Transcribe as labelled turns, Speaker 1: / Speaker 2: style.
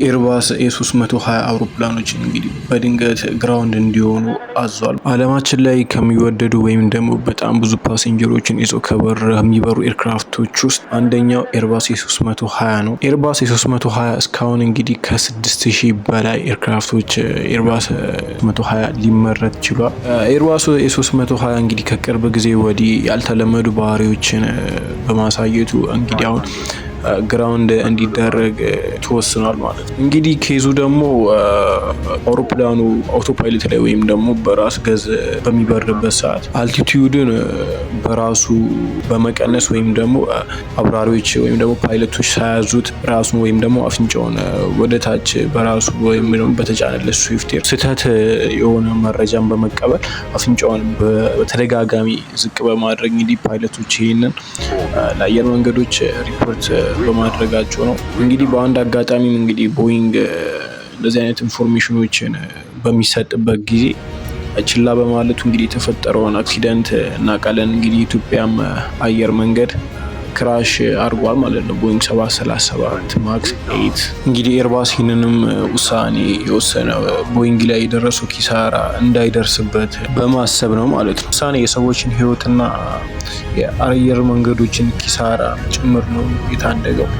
Speaker 1: ኤርባስ ኤ320 አውሮፕላኖችን እንግዲህ በድንገት ግራውንድ እንዲሆኑ አዟል። አለማችን ላይ ከሚወደዱ ወይም ደግሞ በጣም ብዙ ፓሴንጀሮችን ይዞ ከሚበሩ ኤርክራፍቶች ውስጥ አንደኛው ኤርባስ ኤ320 ነው። ኤርባስ ኤ320 እስካሁን እንግዲህ ከ6000 በላይ ኤርክራፍቶች ኤርባስ 320 ሊመረት ችሏል። ኤርባስ ኤ320 እንግዲህ ከቅርብ ጊዜ ወዲህ ያልተለመዱ ባህሪዎችን በማሳየቱ እንግዲህ አሁን ግራውንድ እንዲደረግ ተወስኗል ማለት ነው። እንግዲህ ኬዙ ደግሞ አውሮፕላኑ አውቶፓይለት ላይ ወይም ደግሞ በራስ ገዝ በሚበርበት ሰዓት አልቲቲዩድን በራሱ በመቀነስ ወይም ደግሞ አብራሪዎች ወይም ደግሞ ፓይለቶች ሳያዙት ራሱን ወይም ደግሞ አፍንጫውን ወደ ታች በራሱ ወይም ደግሞ በተጫነለት ሶፍትዌር ስህተት የሆነ መረጃን በመቀበል አፍንጫውን በተደጋጋሚ ዝቅ በማድረግ እንግዲህ ፓይለቶች ይህንን ለአየር መንገዶች ሪፖርት በማድረጋቸው ነው። እንግዲህ በአንድ አጋጣሚ እንግዲህ ቦይንግ እንደዚህ አይነት ኢንፎርሜሽኖችን በሚሰጥበት ጊዜ ችላ በማለቱ እንግዲህ የተፈጠረውን አክሲደንት እናውቃለን። እንግዲህ ኢትዮጵያም አየር መንገድ ክራሽ አድርጓል ማለት ነው። ቦይንግ 737 ማክስ 8 እንግዲህ ኤርባስ ይህንንም ውሳኔ የወሰነው ቦይንግ ላይ የደረሰው ኪሳራ እንዳይደርስበት በማሰብ ነው ማለት ነው። ውሳኔ የሰዎችን ሕይወትና የአየር መንገዶችን ኪሳራ ጭምር ነው የታደገው።